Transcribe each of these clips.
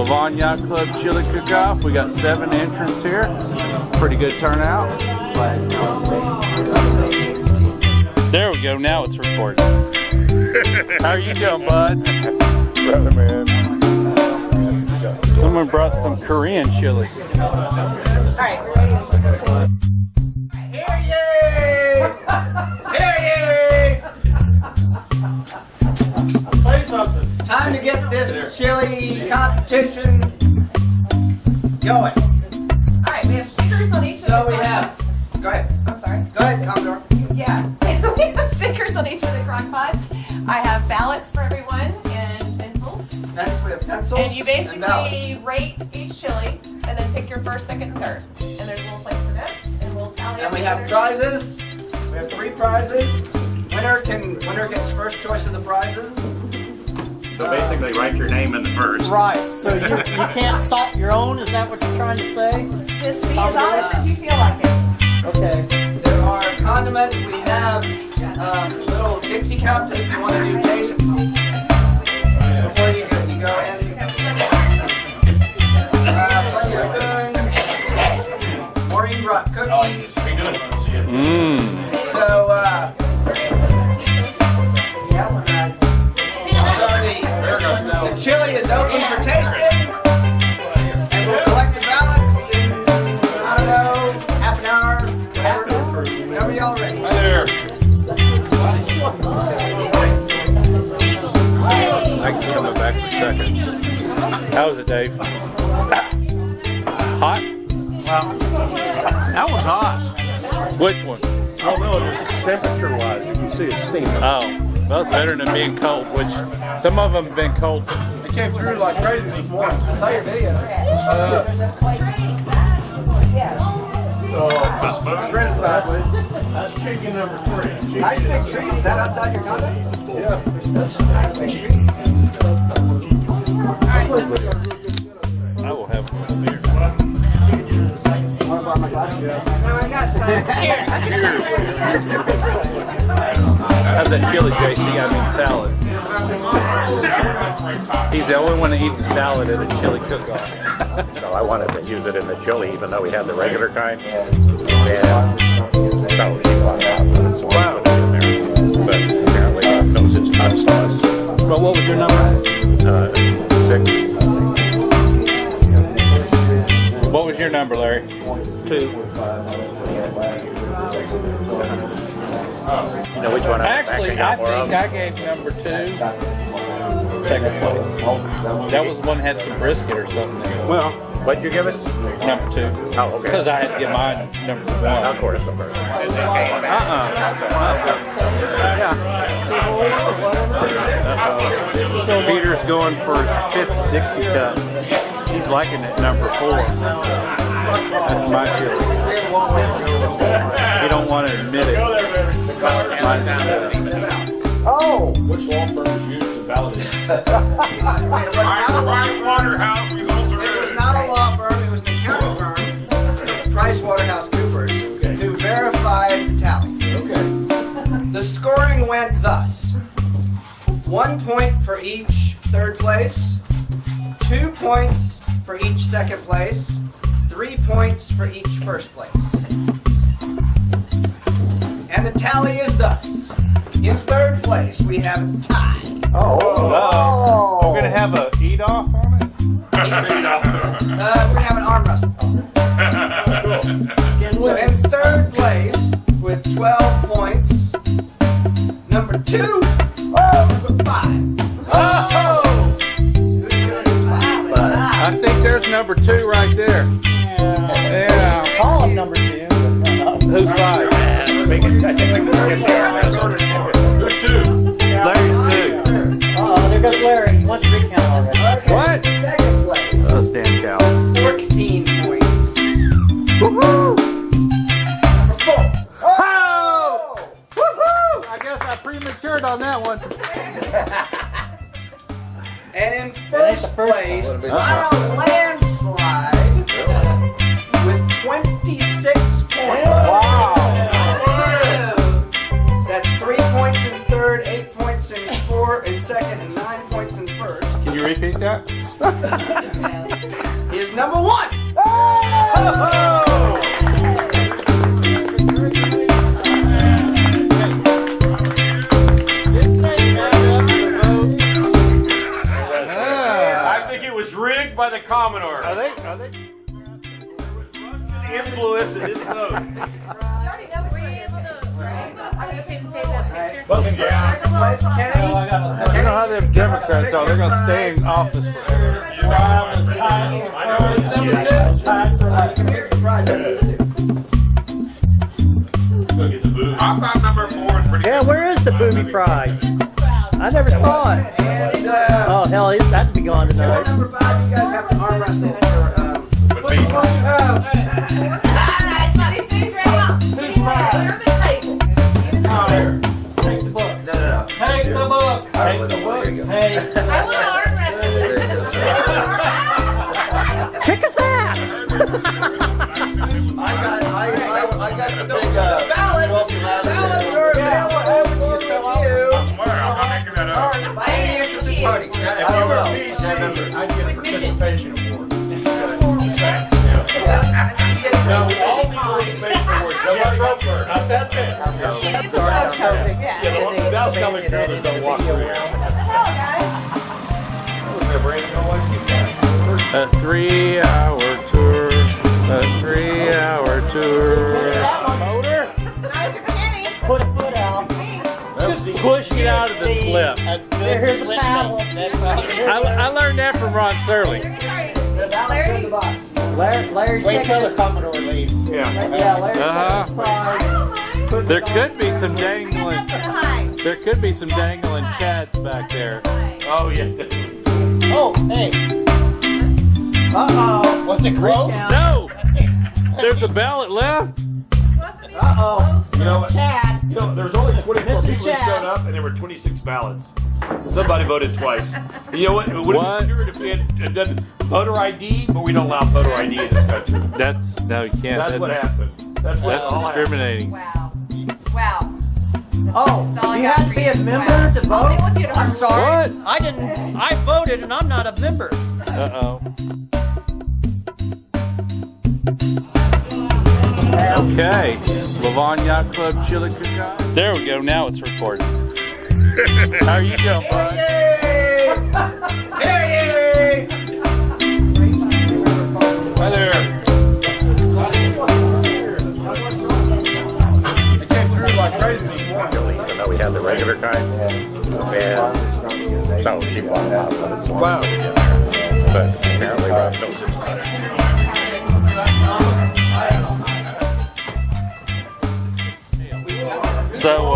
Lavon Yacht Club Chili Cookoff. We got 7 entrants here. Pretty good turnout. There we go. Now it's recording. How are you doing, bud? Brother, man. Someone brought some Korean chili. Alright, we're ready. Hear ye! Hear ye! Say something. Time to get this chili competition going. Alright, we have stickers on each of the So we crock have. pots. Go ahead. I'm sorry. Go ahead, Commodore. Yeah. We have stickers on each of the crock pots. I have ballots for everyone and pencils. Next we have pencils And you and ballots. basically rate each chili and then pick your first, second, and third. And there's a little place for notes and we'll tally up And we the have winners. prizes. We have 3 prizes. Winner gets first choice of the prizes. So basically, write your name in the first. Right, so you can't salt your own, is that what you're trying to say? Just be as honest as you feel like it. Okay. There are condiments. We have little Dixie cups if you want to do tastes. Before you go ahead and plenty of spoons. Maureen brought cookies. So, the chili is open for tasting, and we'll collect the ballots in, I don't know, half an hour, whenever y'all are ready. Hi there. Thanks for coming back for seconds. How was it, Dave? Hot? That was hot. Which one? Oh no, just temperature-wise, you can see it steaming. Oh, well, it's better than being cold, which some of them have been cold. It came through like crazy this morning. I saw your video. Spread it sideways. That's chicken number 3. Nice big trees. Is that outside your country? Yeah. Nice big trees. I will have one beer. Want to borrow my glasses? Cheers. How's that chili, JC? I mean salad. He's the only one that eats a salad at a chili cook-off. So I wanted to use it in the chili, even though we had the regular kind. And so she wanted out. So wow. But apparently God knows it's hot sauce. Well, what was your number? 6. What was your number, Larry? 2. You know which one Actually, I think I gave number 2 second place. That was one that had some brisket or something in it. Well, what'd you give it? Number 2. Oh, okay. Because I had to get mine number 1. Of course, of course. Peter's going for his 5th Dixie cup. He's liking it number 4. That's my chili. He don't want to admit it. Oh! Which law firm is used to validate? It was not a law firm, it was an accounting firm, PricewaterhouseCoopers, who verified the tally. Okay. The scoring went thus. 1 point for each third place, 2 points for each second place, 3 points for each first place. And the tally is thus. In third place, we have a tie. We're going to have a eat-off on it? We're going to have an arm wrestle. So in third place, with 12 points, number 2, number 5. Who's doing 5? I think there's number 2 right there. Yeah. Call him number 2. Who's 5? I think we can skip there. Who's 2? Larry's 2. There goes Larry. Once recount already. Okay, What? second place, Those damn cows. 14 points. Woohoo! Number 4. Oh! Woohoo! I guess I prematured on that one. And in first place, by a landslide, with 26 points. Wow. That's 3 points in third, 8 points in fourth, in second, and 9 points in first. Can you repeat that? Is number 1. I think it was rigged by the Commodore. Are they? Influence in his vote. Were you able to, are you able to save that picture? Second place, Kenny. You know how them Democrats are. They're going to stay in office forever. Here's the prize of these two. Go get the booze. I thought number 4 is pretty Yeah, good. where is the booby prize? I never saw it. And Oh, hell, that'd be gone tonight. number 5, you guys have to arm wrestle for With me. Alright, so these things right now. Clear the table. Take the book. No. Take the book. Take the book. Hey, I will arm wrestle. kick his ass. I got the big ballots are available for review I'm not making that up. by any interested party. If you were me, I'd get a participation award. No, all the participation awards. Nobody vote for it. Not that bad. It's the last topic. Yeah, that's coming through and don't walk around. What the hell, guys? A 3-hour tour. A 3-hour tour. Motor? Not if you're Kenny. Put a foot out. Just push it out of the slip. Here's the paddle. I learned that from Ron Serling. Larry's Wait till taking the Commodore leaves. Yeah. Yeah, Larry's Uh-huh. taking his prize. There could be some dangling. Nothing to hide. There could be some dangling chads back there. Oh, yeah, definitely. Oh, hey. Uh-oh. Was it close? No! There's a ballot left. Uh-oh. You know what? Chad. You know, there's only 24 Missing people that Chad. showed up, and there were 26 ballots. Somebody voted twice. You know what? It would have been cured if we had done voter ID, but we don't allow voter ID in this country. No, you can't. That's what happened. That's what That's all happened. discriminating. Wow. Wow. Oh, That's all I you got have for to be you. a member Wow. to vote? I'll deal with you tomorrow. I'm sorry. What? I didn't. I voted and I'm not a member. Uh-oh. Okay. Lavon Yacht Club Chili Cookoff. There we go. Now it's recording. How are you doing, bud? Hi there. It came through like crazy before. Even though we had the regular kind. And so she bought out, but it's Wow. But apparently Rob knows it's So,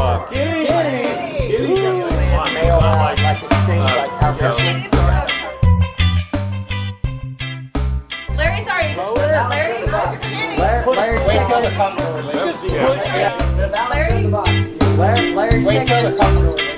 Larry's already. Larry, Kenny. Wait till the Commodore leaves. Larry. Larry's Wait taking till the Commodore leaves.